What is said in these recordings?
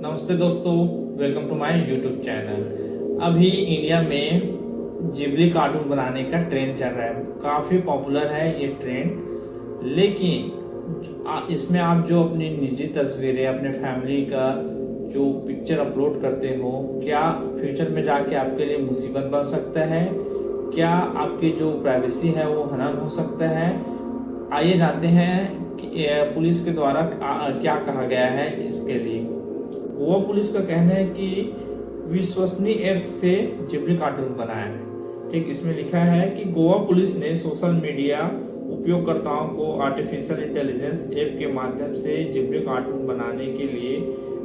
नमस्ते दोस्तों, welcome to my YouTube channel. अभी इंडिया में जिबली कार्टून बनाने का ट्रेंड चल रहा है। काफ़ी पॉपुलर है ये ट्रेंड। लेकिन इसमें आप जो अपनी निजी तस्वीरें, अपने फैमिली का जो पिक्चर अपलोड करते हो, क्या फ्यूचर में जाके आपके लिए मुसीबत बन सकता है? क्या आपकी जो प्राइवेसी है वो हनन हो सकता है? आइए जानते हैं कि पुलिस के द्वारा क्या कहा गया है इसके लिए। गोवा पुलिस का कहना है कि विश्वसनीय ऐप से जिबली कार्टून बनाया है। ठीक, इसमें लिखा है कि गोवा पुलिस ने सोशल मीडिया उपयोगकर्ताओं को आर्टिफिशियल इंटेलिजेंस ऐप के माध्यम से जिबली कार्टून बनाने के लिए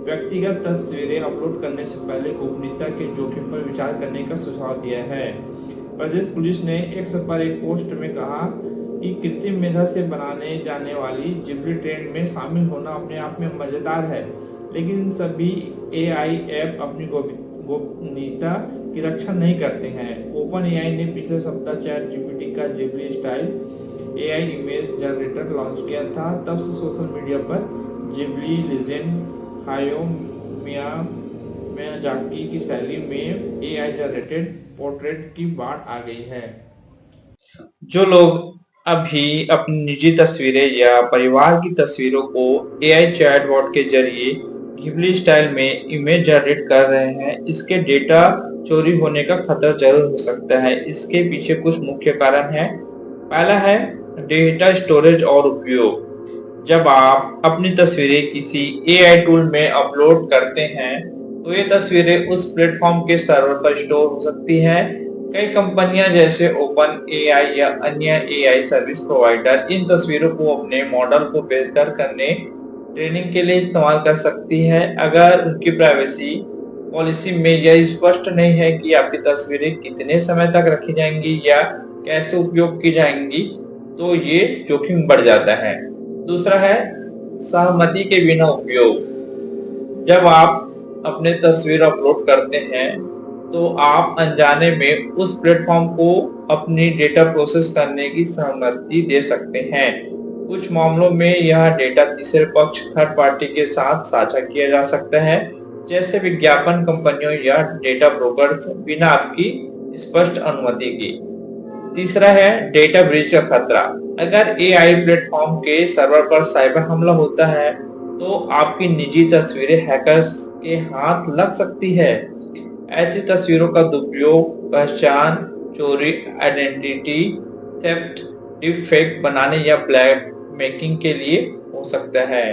व्यक्तिगत तस्वीरें अपलोड करने से पहले गोपनीयता के जोखिम पर विचार करने का सुझाव दिया है। प्रदेश पुलिस ने एक्स पर एक पोस्ट में कहा कि कृत्रिम मेधा से बनाने जाने वाली जिबली ट्रेंड में शामिल होना अपने आप में मजेदार है, लेकिन सभी एआई ऐप अपनी गोपनीयता की रक्षा नहीं करते हैं। ओपन एआई ने पिछले सप्ताह चैट जीपीटी का Ghibli style AI image generator launch किया था। तब से सोशल मीडिया पर जिबली लेजेंड हायो मियाजाकी की शैली में एआई जनरेटेड पोर्ट्रेट की बाढ़ आ गई है। जो लोग अभी अपनी निजी तस्वीरें या परिवार की तस्वीरों को एआई चैटबॉट के जरिए घिबली स्टाइल में इमेज जनरेट कर रहे हैं, इसके डेटा चोरी होने का खतरा जरूर हो सकता है। इसके पीछे कुछ मुख्य कारण हैं। पहला है डेटा स्टोरेज और उपयोग। जब आप अपनी तस्वीरें किसी एआई टूल में अपलोड करते हैं, तो ये तस्वीरें उस प्लेटफॉर्म के सर्वर पर स्टोर हो सकती हैं। कई कंपनियां जैसे ओपन एआई या अन्य एआई सर्विस प्रोवाइडर इन तस्वीरों को अपने मॉडल को बेहतर करने, ट्रेनिंग के लिए इस्तेमाल कर सकती है। अगर उनकी प्राइवेसी पॉलिसी में यह स्पष्ट नहीं है कि आपकी तस्वीरें कितने समय तक रखी जाएंगी या कैसे उपयोग की जाएंगी, तो ये जोखिम बढ़ जाता है। दूसरा है सहमति के बिना उपयोग। जब आप अपने तस्वीर अपलोड करते हैं, तो आप अनजाने में उस प्लेटफॉर्म को अपनी डेटा प्रोसेस करने की सहमति दे सकते हैं। कुछ मामलों में यह डेटा तीसरे पक्ष थर्ड पार्टी के साथ साझा किया जा सकता है, जैसे विज्ञापन कंपनियों या डेटा ब्रोकर्स, बिना आपकी स्पष्ट अनुमति की। तीसरा है डेटा ब्रीच का खतरा। अगर एआई प्लेटफॉर्म के सर्वर पर साइबर हमला होता है, तो आपकी निजी तस्वीरें हैकर्स के हाथ लग सकती है। ऐसी तस्वीरों का दुरुपयोग पहचान चोरी, आइडेंटिटी थेफ्ट, डीप फेक बनाने या ब्लैक मेकिंग के लिए हो सकता है।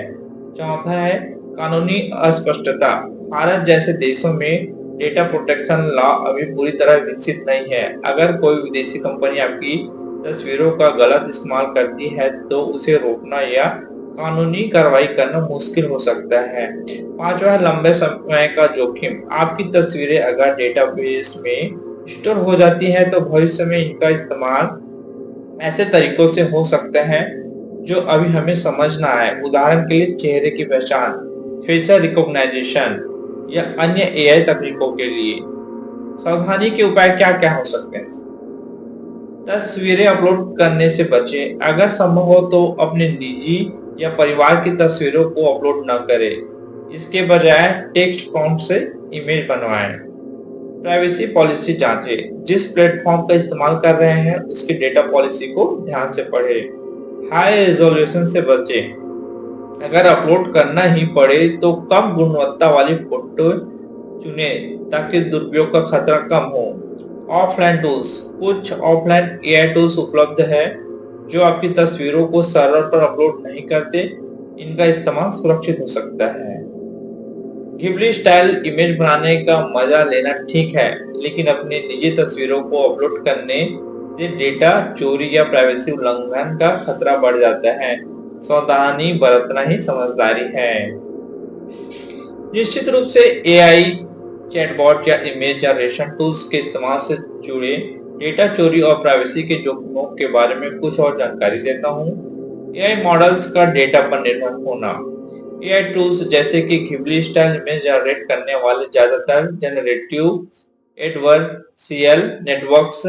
चौथा है कानूनी अस्पष्टता। भारत जैसे देशों में डेटा प्रोटेक्शन लॉ अभी पूरी तरह विकसित नहीं है। अगर कोई विदेशी कंपनी आपकी तस्वीरों का गलत इस्तेमाल करती है, तो उसे रोकना या कानूनी कार्रवाई करना मुश्किल हो सकता है। पांचवा, लंबे समय का जोखिम। आपकी तस्वीरें अगर डेटाबेस में स्टोर हो जाती है, तो भविष्य में इनका इस्तेमाल ऐसे तरीकों से हो सकते हैं जो अभी हमें समझ ना आए। उदाहरण के लिए चेहरे की पहचान, फेशियल रिकॉग्निशन या अन्य एआई तकनीकों के लिए। सावधानी के उपाय क्या क्या हो सकते हैं? तस्वीरें अपलोड करने से बचें। अगर संभव हो तो अपने निजी या परिवार की तस्वीरों को अपलोड न करें। इसके बजाय टेक्स्ट प्रॉम्प्ट से इमेज बनवाएं। प्राइवेसी पॉलिसी जांचें। जिस प्लेटफॉर्म का इस्तेमाल कर रहे हैं, उसकी डेटा पॉलिसी को ध्यान से पढ़ें। हाई रेजोल्यूशन से बचें। अगर अपलोड करना ही पड़े तो कम गुणवत्ता वाली फोटो चुने, ताकि दुरुपयोग का खतरा कम हो। Offline tools. कुछ ऑफलाइन एआई टूल्स उपलब्ध है जो आपकी तस्वीरों को सर्वर पर अपलोड नहीं करते। इनका इस्तेमाल सुरक्षित हो सकता है। घिबली स्टाइल इमेज बनाने का मजा लेना ठीक है, लेकिन अपनी निजी तस्वीरों को अपलोड करने से डेटा चोरी या प्राइवेसी उल्लंघन का खतरा बढ़ जाता है। सावधानी बरतना ही समझदारी है। निश्चित रूप से एआई चैटबॉट या इमेज जनरेशन टूल्स के इस्तेमाल से जुड़े डेटा चोरी और प्राइवेसी के जोखिमों के बारे में कुछ और जानकारी देता हूँ। एआई मॉडल्स का डेटा पर निर्भर होना। एआई टूल्स जैसे कि घिबली स्टाइल इमेज जनरेट करने वाले ज्यादातर जनरेटिव एडवर्सियल नेटवर्क्स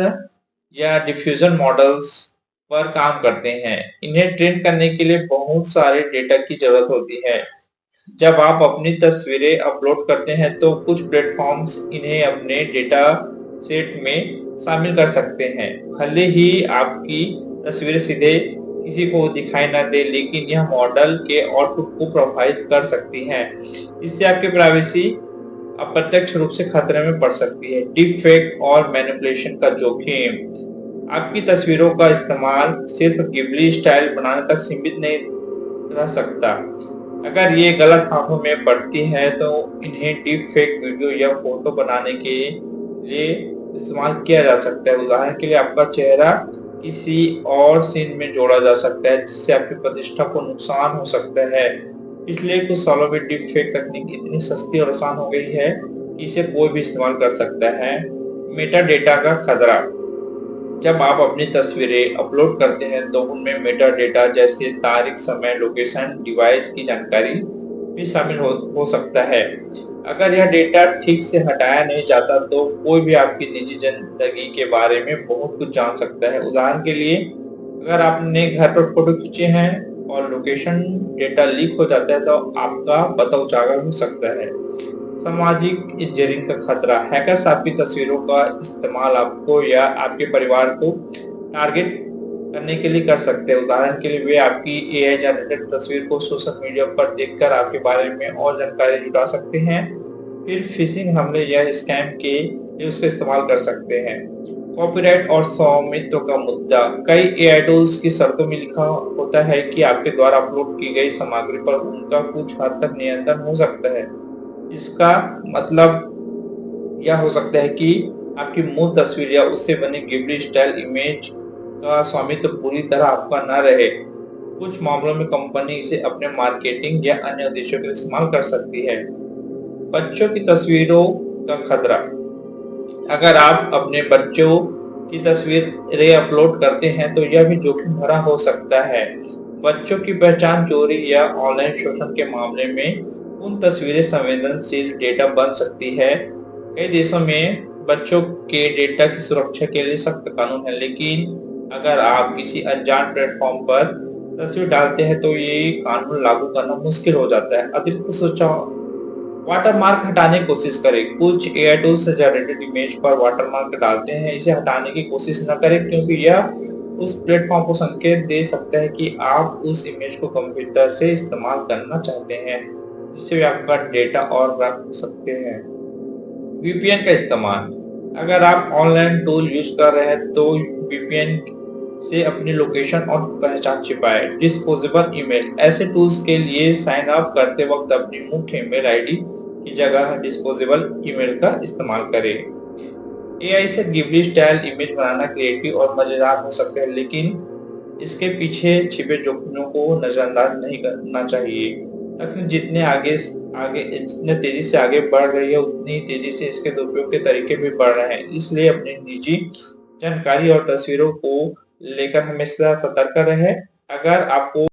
या डिफ्यूजन मॉडल्स पर काम करते हैं। इन्हें ट्रेन करने के लिए बहुत सारे डेटा की जरूरत होती है। जब आप अपनी तस्वीरें अपलोड करते हैं तो कुछ प्लेटफॉर्म्स इन्हें अपने डेटा सेट में शामिल कर सकते हैं। भले ही आपकी तस्वीरें सीधे किसी को दिखाई ना दे, लेकिन यह मॉडल के आउटपुट को प्रभावित कर सकती हैं। इससे आपकी प्राइवेसी अप्रत्यक्ष रूप से खतरे में पड़ सकती है। डीप फेक और मैनिपुलेशन का जोखिम। आपकी तस्वीरों का इस्तेमाल सिर्फ गिबली स्टाइल बनाने तक सीमित नहीं रह सकता। अगर ये गलत हाथों में पड़ती है तो इन्हें डीप फेक वीडियो या फोटो बनाने के लिए इस्तेमाल किया जा सकता है। उदाहरण के लिए आपका चेहरा किसी और सीन में जोड़ा जा सकता है, जिससे आपकी प्रतिष्ठा को नुकसान हो सकता है। पिछले कुछ सालों में डीप फेक तकनीक इतनी सस्ती और आसान हो गई है कि इसे कोई भी इस्तेमाल कर सकता है। मेटा डेटा का खतरा। जब आप अपनी तस्वीरें अपलोड करते हैं तो उनमें मेटा डेटा जैसे तारीख, समय, लोकेशन, डिवाइस की जानकारी भी शामिल हो सकता है। अगर यह डेटा ठीक से हटाया नहीं जाता तो कोई भी आपकी निजी जिंदगी के बारे में बहुत कुछ जान सकता है। उदाहरण के लिए, अगर आपने घर पर फोटो खींचे हैं और लोकेशन डेटा लीक हो जाता है तो आपका पता उजागर हो सकता है। सामाजिक इंजीनियरिंग का खतरा। हैकर्स आपकी तस्वीरों का इस्तेमाल आपको या आपके परिवार को टारगेट करने के लिए कर सकते हैं। उदाहरण के लिए, वे आपकी एआई जनरेटेड तस्वीर को सोशल मीडिया पर देखकर आपके बारे में और जानकारी जुटा सकते हैं। फिर फिशिंग हमले या स्कैम के लिए उसका इस्तेमाल कर सकते हैं। कॉपीराइट और स्वामित्व का मुद्दा। कई एआई टूल्स की शर्तों में लिखा होता है कि आपके द्वारा अपलोड की गई सामग्री पर उनका कुछ हद तक नियंत्रण हो सकता है। इसका मतलब यह हो सकता है कि आपकी मूल तस्वीर या उससे बने गिबली स्टाइल इमेज का स्वामित्व पूरी तरह आपका न रहे। कुछ मामलों में कंपनी इसे अपने मार्केटिंग या अन्य उद्देश्यों के लिए इस्तेमाल कर सकती है। बच्चों की तस्वीरों का खतरा। अगर आप अपने बच्चों की तस्वीरें अपलोड करते हैं तो यह भी जोखिम भरा हो सकता है। बच्चों की पहचान चोरी या ऑनलाइन शोषण के मामले में उन तस्वीरें संवेदनशील डेटा बन सकती है। कई देशों में बच्चों के डेटा की सुरक्षा के लिए सख्त कानून है, लेकिन अगर आप किसी अनजान प्लेटफॉर्म पर तस्वीर डालते हैं तो ये कानून लागू करना मुश्किल हो जाता है। अतिरिक्त सुझाव। वाटरमार्क हटाने की कोशिश करें। कुछ एआई टूल्स जनरेटेड इमेज पर वाटरमार्क डालते हैं। इसे हटाने की कोशिश न करें, क्योंकि यह उस प्लेटफॉर्म को संकेत दे सकता है कि आप उस इमेज को गंभीरता से इस्तेमाल करना चाहते हैं, जिससे वे आपका डेटा और रख सकते हैं। वीपीएन का इस्तेमाल। अगर आप ऑनलाइन टूल यूज कर रहे हैं तो वीपीएन से अपनी लोकेशन और पहचान छिपाएं। Disposable email. ऐसे टूल्स के लिए साइन अप करते वक्त अपनी मुख्य ईमेल आईडी की जगह डिस्पोजेबल ईमेल का इस्तेमाल करें। एआई से गिबली स्टाइल इमेज बनाना क्रिएटिव और मजेदार हो सकता है, लेकिन इसके पीछे छिपे जोखिमों को नजरअंदाज नहीं करना चाहिए। तकनीक जितने तेजी से आगे बढ़ रही है, उतनी तेजी से इसके दुरुपयोग के तरीके भी बढ़ रहे हैं। इसलिए अपनी निजी जानकारी और तस्वीरों को लेकर हमेशा सतर्क रहें। अगर आपको